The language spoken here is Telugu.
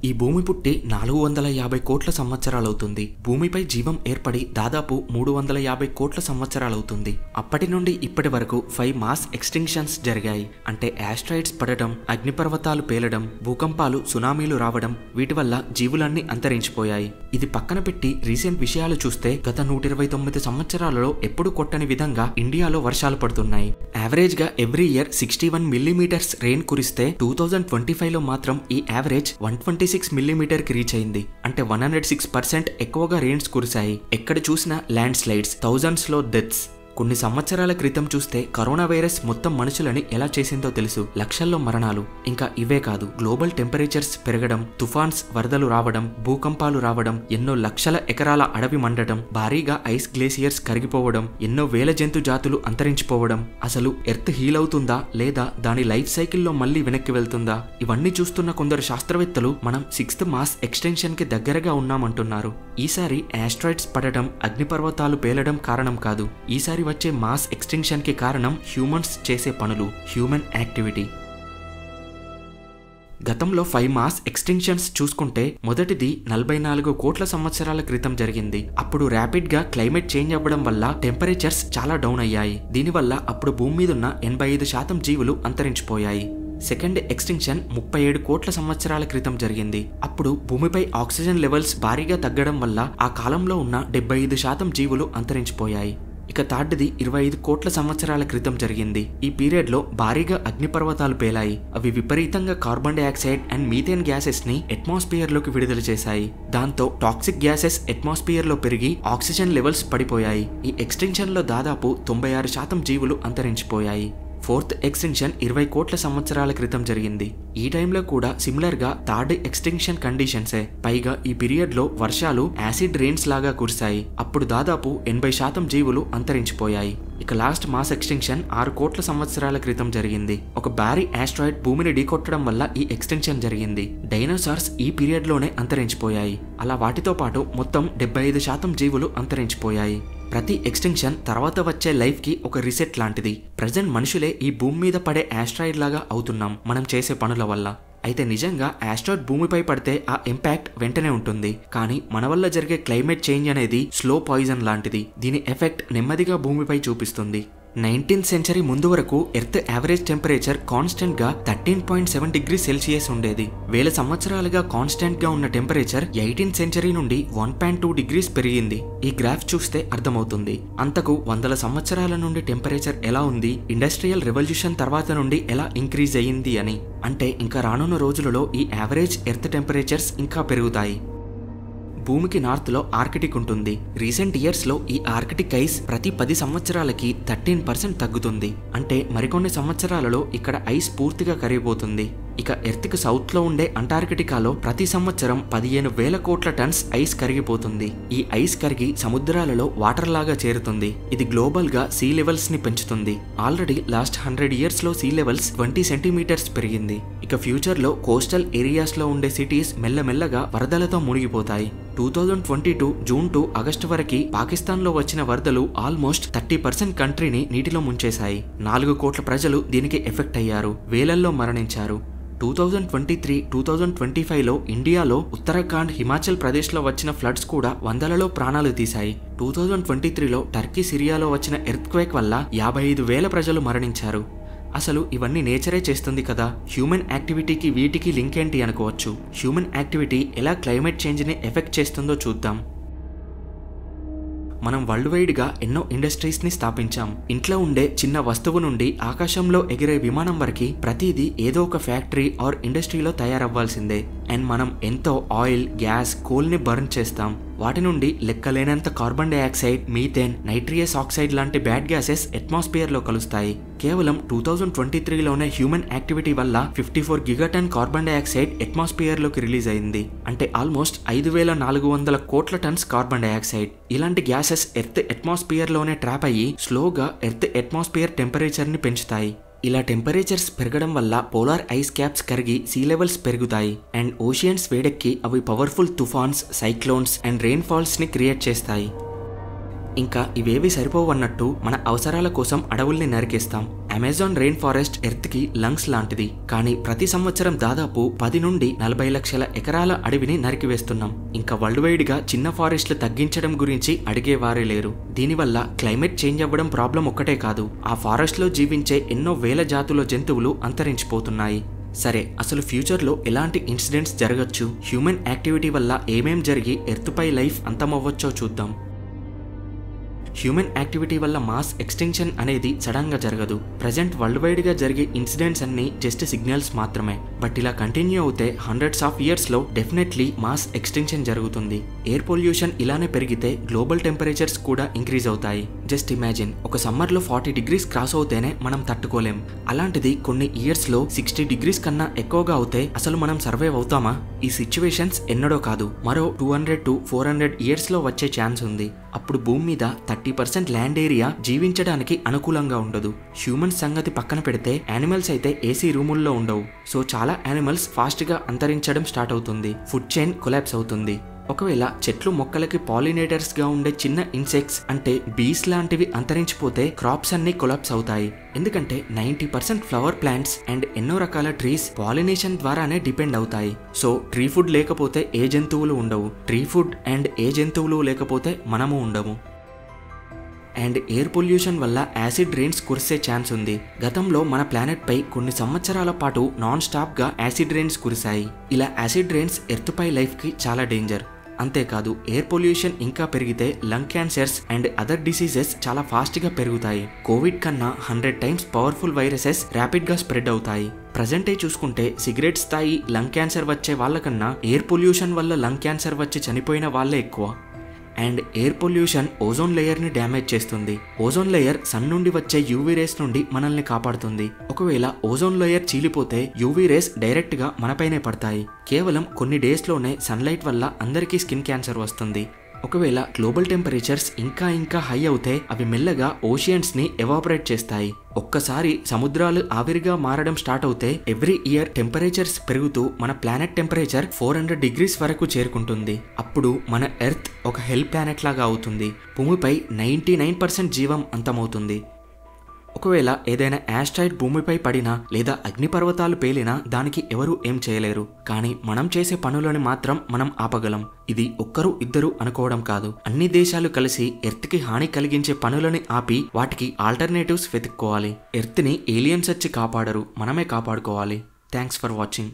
ఈ భూమి పుట్టి 450 కోట్ల సంవత్సరాలవుతుంది. భూమిపై జీవం ఏర్పడి దాదాపు 350 కోట్ల సంవత్సరాలవుతుంది. అప్పటి నుండి ఇప్పటి వరకు 5 మాస్ ఎక్స్టింక్షన్స్ జరిగాయి. అంటే ఆస్ట్రాయిడ్స్ పడటం, అగ్నిపర్వతాలు పేలడం, భూకంపాలు, సునామీలు రావడం, వీటి వల్ల జీవులన్నీ అంతరించిపోయాయి. ఇది పక్కన పెట్టి రీసెంట్ విషయాలు చూస్తే గత 129 సంవత్సరాలలో ఎప్పుడు కొట్టని విధంగా ఇండియాలో వర్షాలు పడుతున్నాయి. యావరేజ్ గా ఎవ్రీ ఇయర్ 61 మిల్లీమీటర్స్ రెయిన్ కురిస్తే 2025లో మాత్రం ఈ యావరేజ్ 126 మిల్లీమీటర్ కి రీచ్ అయింది. అంటే 106% ఎక్కువగా రెయిన్స్ కురిశాయి. ఎక్కడ చూసినా ల్యాండ్ స్లైడ్స్, థౌజండ్స్ లో డెత్స్. కొన్ని సంవత్సరాల క్రితం చూస్తే కరోనా వైరస్ మొత్తం మనుషులని ఎలా చేసిందో తెలుసు. లక్షల్లో మరణాలు. ఇంకా ఇవే కాదు, గ్లోబల్ టెంపరేచర్స్ పెరగడం, తుఫాన్స్, వరదలు రావడం, భూకంపాలు రావడం, ఎన్నో లక్షల ఎకరాల అడవి మండటం, భారీగా ఐస్ గ్లేసియర్స్ కరిగిపోవడం, ఎన్నో వేల జంతు జాతులు అంతరించిపోవడం. అసలు ఎర్త్ హీల్ అవుతుందా లేదా దాని లైఫ్ సైకిల్లో మళ్ళీ వెనక్కి వెళ్తుందా? ఇవన్నీ చూస్తున్న కొందరు శాస్త్రవేత్తలు మనం 6th మాస్ ఎక్స్టెన్షన్ కి దగ్గరగా ఉన్నామంటున్నారు. ఈసారి ఆస్ట్రాయిడ్స్ పడటం, అగ్నిపర్వతాలు పేలడం కారణం కాదు. ఈసారి వచ్చే మాస్ ఎక్స్టింక్షన్ కి కారణం హ్యూమన్స్ చేసే పనులు, హ్యూమన్ యాక్టివిటీ. గతంలో 5 మాస్ ఎక్స్టింక్షన్స్ చూసుకుంటే మొదటిది 44 కోట్ల సంవత్సరాల క్రితం జరిగింది. అప్పుడు ర్యాపిడ్ గా క్లైమేట్ చేంజ్ అవ్వడం వల్ల టెంపరేచర్స్ చాలా డౌన్ అయ్యాయి. దీనివల్ల అప్పుడు భూమి మీద ఉన్న 85% జీవులు అంతరించిపోయాయి. సెకండ్ ఎక్స్టింక్షన్ 37 కోట్ల సంవత్సరాల క్రితం జరిగింది. అప్పుడు భూమిపై ఆక్సిజన్ లెవెల్స్ భారీగా తగ్గడం వల్ల ఆ కాలంలో ఉన్న 75% జీవులు అంతరించిపోయాయి. ఇక థర్డ్ది 25 కోట్ల సంవత్సరాల క్రితం జరిగింది. ఈ పీరియడ్ లో భారీగా అగ్నిపర్వతాలు పేలాయి. అవి విపరీతంగా carbon dioxide and methane gases ని అట్మాస్ఫియర్ లోకి విడుదల చేశాయి. దాంతో టాక్సిక్ గ్యాసెస్ అట్మాస్ఫియర్ లో పెరిగి ఆక్సిజన్ లెవెల్స్ పడిపోయాయి. ఈ ఎక్స్టెన్షన్ లో దాదాపు 96% జీవులు అంతరించిపోయాయి. ఫోర్త్ ఎక్స్టెన్షన్ 20 కోట్ల సంవత్సరాల క్రితం జరిగింది. ఈ టైంలో కూడా సిమిలర్ గా థర్డ్ ఎక్స్టెన్షన్ కండిషన్సే. పైగా ఈ పీరియడ్ లో వర్షాలు యాసిడ్ రెయిన్స్ లాగా కురిశాయి. అప్పుడు దాదాపు 80% జీవులు అంతరించిపోయాయి. ఇక లాస్ట్ మాస్ ఎక్స్టెన్షన్ 6 కోట్ల సంవత్సరాల క్రితం జరిగింది. ఒక భారీ ఆస్ట్రాయిడ్ భూమిని ఢీకొట్టడం వల్ల ఈ ఎక్స్టెన్షన్ జరిగింది. డైనోసార్స్ ఈ పీరియడ్ లోనే అంతరించిపోయాయి. అలా వాటితో పాటు మొత్తం 75% జీవులు అంతరించిపోయాయి. ప్రతి ఎక్స్టెన్షన్ తర్వాత వచ్చే లైఫ్ కి ఒక రీసెట్ లాంటిది. ప్రజెంట్ మనుషులే ఈ భూమి మీద పడే ఆస్ట్రాయిడ్ లాగా అవుతున్నాం మనం చేసే పనుల వల్ల. అయితే నిజంగా ఆస్ట్రాయిడ్ భూమిపై పడితే ఆ ఇంపాక్ట్ వెంటనే ఉంటుంది. కానీ మన వల్ల జరిగే క్లైమేట్ చేంజ్ అనేది స్లో పాయిజన్ లాంటిది. దీని ఎఫెక్ట్ నెమ్మదిగా భూమిపై చూపిస్తుంది. 19th సెంచరీ ముందు వరకు ఎర్త్ యావరేజ్ టెంపరేచర్ కాన్స్టెంట్ గా 13.7 డిగ్రీ సెల్సియస్ ఉండేది. వేల సంవత్సరాలుగా కాన్స్టెంట్ గా ఉన్న టెంపరేచర్ 18th సెంచరీ నుండి 1.2 డిగ్రీస్ పెరిగింది. ఈ గ్రాఫ్ చూస్తే అర్థమవుతుంది. అంతకు వందల సంవత్సరాల నుండి టెంపరేచర్ ఎలా ఉంది, ఇండస్ట్రియల్ రెవల్యూషన్ తర్వాత నుండి ఎలా ఇంక్రీజ్ అయ్యింది అని. అంటే ఇంకా రానున్న రోజులలో ఈ యావరేజ్ ఎర్త్ టెంపరేచర్స్ ఇంకా పెరుగుతాయి. భూమికి నార్త్ లో ఆర్కిటిక్ ఉంటుంది. రీసెంట్ ఇయర్స్ లో ఈ ఆర్కిటిక్ ఐస్ ప్రతి 10 సంవత్సరాలకి 13% తగ్గుతుంది. అంటే మరికొన్ని సంవత్సరాలలో ఇక్కడ ఐస్ పూర్తిగా కరిగిపోతుంది. ఇక ఎర్త్ కి సౌత్ లో ఉండే అంటార్కిటికాలో ప్రతి సంవత్సరం 15,000 కోట్ల టన్స్ ఐస్ కరిగిపోతుంది. ఈ ఐస్ కరిగి సముద్రాలలో వాటర్ లాగా చేరుతుంది. ఇది గ్లోబల్ గా సీ లెవెల్స్ ని పెంచుతుంది. ఆల్రెడీ లాస్ట్ 100 ఇయర్స్ లో సీ లెవెల్స్ 20 సెంటీమీటర్స్ పెరిగింది. ఇక ఫ్యూచర్ లో కోస్టల్ ఏరియాస్ లో ఉండే సిటీస్ మెల్లమెల్లగా వరదలతో మునిగిపోతాయి. 2022 జూన్ టు ఆగస్టు వరకు పాకిస్తాన్ లో వచ్చిన వరదలు ఆల్మోస్ట్ 30% కంట్రీని నీటిలో ముంచేశాయి. 4 కోట్ల ప్రజలు దీనికి ఎఫెక్ట్ అయ్యారు. వేలల్లో మరణించారు. 2023-2025లో ఇండియాలో ఉత్తరాఖండ్, హిమాచల్ ప్రదేశ్ లో వచ్చిన ఫ్లడ్స్ కూడా వందలలో ప్రాణాలు తీశాయి. 2023లో టర్కీ, సిరియాలో వచ్చిన ఎర్త్ క్వేక్ వల్ల 55,000 ప్రజలు మరణించారు. అసలు ఇవన్నీ నేచరే చేస్తుంది కదా. హ్యూమన్ యాక్టివిటీకి వీటికి లింక్ ఏంటి అనుకోవచ్చు. హ్యూమన్ యాక్టివిటీ ఎలా క్లైమేట్ చేంజ్ ని ఎఫెక్ట్ చేస్తుందో చూద్దాం. మనం వరల్డ్ వైడ్ గా ఎన్నో ఇండస్ట్రీస్ ని స్థాపించాం. ఇంట్లో ఉండే చిన్న వస్తువు నుండి ఆకాశంలో ఎగిరే విమానం వరకు ప్రతిదీ ఏదో ఒక ఫ్యాక్టరీ ఆర్ ఇండస్ట్రీలో తయారవ్వాల్సిందే. అండ్ మనం ఎంతో ఆయిల్, గ్యాస్, కోల్ ని బర్న్ చేస్తాం. వాటి నుండి లెక్కలేనంత కార్బన్ డైఆక్సైడ్, మీథేన్, నైట్రియస్ ఆక్సైడ్ లాంటి బ్యాడ్ గ్యాసెస్ అట్మాస్ఫియర్ లో కలుస్తాయి. కేవలం 2023లోనే హ్యూమన్ యాక్టివిటీ వల్ల 54 గిగాటన్ కార్బన్ డైఆక్సైడ్ అట్మాస్ఫియర్ లోకి రిలీజ్ అయింది. అంటే ఆల్మోస్ట్ 5,400 కోట్ల టన్స్ కార్బన్ డైఆక్సైడ్. ఇలాంటి గ్యాసెస్ ఎర్త్ అట్మాస్ఫియర్ లోనే ట్రాప్ అయ్యి స్లోగా ఎర్త్ అట్మాస్ఫియర్ టెంపరేచర్ ని పెంచుతాయి. ఇలా టెంపరేచర్స్ పెరగడం వల్ల పోలార్ ఐస్ క్యాప్స్ కరిగి సీ లెవెల్స్ పెరుగుతాయి. అండ్ ఓషియన్స్ వేడెక్కి అవి పవర్ఫుల్ తుఫాన్స్, సైక్లోన్స్ అండ్ రెయిన్ ఫాల్స్ ని క్రియేట్ చేస్తాయి. ఇంకా ఇవేవి సరిపోవన్నట్టు మన అవసరాల కోసం అడవుల్ని నరికేస్తాం. అమెజాన్ రెయిన్ ఫారెస్ట్ ఎర్త్ కి లంగ్స్ లాంటిది. కానీ ప్రతి సంవత్సరం దాదాపు 10 నుండి 40 లక్షల ఎకరాల అడవిని నరికివేస్తున్నాం. ఇంకా వరల్డ్ వైడ్ గా చిన్న ఫారెస్ట్లు తగ్గించడం గురించి అడిగేవారే లేరు. దీనివల్ల క్లైమేట్ చేంజ్ అవ్వడం ప్రాబ్లం ఒక్కటే కాదు, ఆ ఫారెస్ట్ లో జీవించే ఎన్నో వేల జాతుల జంతువులు అంతరించిపోతున్నాయి. సరే, అసలు ఫ్యూచర్లో ఎలాంటి ఇన్సిడెంట్స్ జరగచ్చు, హ్యూమన్ యాక్టివిటీ వల్ల ఏమేం జరిగి ఎర్త్పై లైఫ్ అంతమవ్వచ్చో చూద్దాం. హ్యూమన్ యాక్టివిటీ వల్ల మాస్ ఎక్స్టింక్షన్ అనేది సడన్ గా జరగదు. ప్రెజెంట్ వరల్డ్ వైడ్ గా జరిగే ఇన్సిడెంట్స్ అన్ని జస్ట్ సిగ్నల్స్ మాత్రమే. బట్ ఇలా కంటిన్యూ అవుతే హండ్రెడ్స్ ఆఫ్ ఇయర్స్ లో డెఫినెట్లీ మాస్ ఎక్స్టింక్షన్ జరుగుతుంది. ఎయిర్ పొల్యూషన్ ఇలానే పెరిగితే గ్లోబల్ టెంపరేచర్స్ కూడా ఇంక్రీజ్ అవుతాయి. జస్ట్ ఇమాజిన్, ఒక సమ్మర్ లో 40 degrees క్రాస్ అవుతేనే మనం తట్టుకోలేం. అలాంటిది కొన్ని ఇయర్స్ లో 60 degrees కన్నా ఎక్కువగా అవుతే అసలు మనం సర్వైవ్ అవుతామా? ఈ సిచ్యువేషన్స్ ఎన్నడో కాదు, మరో 200 to 400 ఇయర్స్ లో వచ్చే ఛాన్స్ ఉంది. అప్పుడు భూమి మీద 30% ల్యాండ్ ఏరియా జీవించడానికి అనుకూలంగా ఉండదు. హ్యూమన్స్ సంగతి పక్కన పెడితే యానిమల్స్ అయితే ఏసీ రూముల్లో ఉండవు. సో చాలా యానిమల్స్ ఫాస్ట్ గా అంతరించడం స్టార్ట్ అవుతుంది. ఫుడ్ చైన్ కొలాప్స్ అవుతుంది. ఒకవేళ చెట్లు మొక్కలకి పాలినేటర్స్ గా ఉండే చిన్న ఇన్సెక్ట్స్ అంటే బీస్ లాంటివి అంతరించిపోతే క్రాప్స్ అన్ని కొలాప్స్ అవుతాయి. ఎందుకంటే 90% ఫ్లవర్ ప్లాంట్స్ అండ్ ఎన్నో రకాల ట్రీస్ పాలినేషన్ ద్వారానే డిపెండ్ అవుతాయి. సో ట్రీ ఫుడ్ లేకపోతే ఏ జంతువులు ఉండవు, ట్రీ ఫుడ్ అండ్ ఏ జంతువులు లేకపోతే మనము ఉండము. అండ్ ఎయిర్ పొల్యూషన్ వల్ల యాసిడ్ రెయిన్స్ కురిసే ఛాన్స్ ఉంది. గతంలో మన ప్లానెట్ పై కొన్ని సంవత్సరాల పాటు నాన్ స్టాప్ గా యాసిడ్ రెయిన్స్ కురిశాయి. ఇలా యాసిడ్ రెయిన్స్ ఎర్త్ పై లైఫ్ కి చాలా డేంజర్. అంతేకాదు, ఎయిర్ పొల్యూషన్ ఇంకా పెరిగితే lung cancers and other diseases చాలా ఫాస్ట్ గా పెరుగుతాయి. కోవిడ్ కన్నా 100 times పవర్ఫుల్ వైరసెస్ ర్యాపిడ్ గా స్ప్రెడ్ అవుతాయి. ప్రజెంటే చూసుకుంటే సిగరెట్స్ తాగి లంగ్ క్యాన్సర్ వచ్చే వాళ్ళకన్నా ఎయిర్ పొల్యూషన్ వల్ల లంగ్ క్యాన్సర్ వచ్చి చనిపోయిన వాళ్ళే ఎక్కువ. And air pollution ozone layer ని డ్యామేజ్ చేస్తుంది. ఓజోన్ లేయర్ సన్ నుండి వచ్చే యూవీ రేస్ నుండి మనల్ని కాపాడుతుంది. ఒకవేళ ఓజోన్ లేయర్ చీలిపోతే యూవీ రేస్ డైరెక్ట్ గా మనపైనే పడతాయి. కేవలం కొన్ని డేస్ లోనే సన్లైట్ వల్ల అందరికీ స్కిన్ క్యాన్సర్ వస్తుంది. ఒకవేళ గ్లోబల్ టెంపరేచర్స్ ఇంకా హై అవుతే అవి మెల్లగా ఓషియన్స్ ని ఎవాపరేట్ చేస్తాయి. ఒక్కసారి సముద్రాలు ఆవిరిగా మారడం స్టార్ట్ అవుతే ఎవ్రీ ఇయర్ టెంపరేచర్స్ పెరుగుతూ మన ప్లానెట్ టెంపరేచర్ 400 degrees వరకు చేరుకుంటుంది. అప్పుడు మన ఎర్త్ ఒక హెల్ ప్లానెట్ లాగా అవుతుంది. భూమిపై 99% జీవం అంతమవుతుంది. ఒకవేళ ఏదైనా యాస్ట్రాయిడ్ భూమిపై పడినా లేదా అగ్నిపర్వతాలు పేలినా దానికి ఎవరూ ఏం చేయలేరు. కానీ మనం చేసే పనులని మాత్రం మనం ఆపగలం. ఇది ఒక్కరు ఇద్దరు అనుకోవడం కాదు, అన్ని దేశాలు కలిసి ఎర్త్ కి హాని కలిగించే పనులని ఆపి వాటికి ఆల్టర్నేటివ్స్ వెతుక్కోవాలి. ఎర్త్ ని ఏలియన్స్ వచ్చి కాపాడరు, మనమే కాపాడుకోవాలి. Thanks for watching.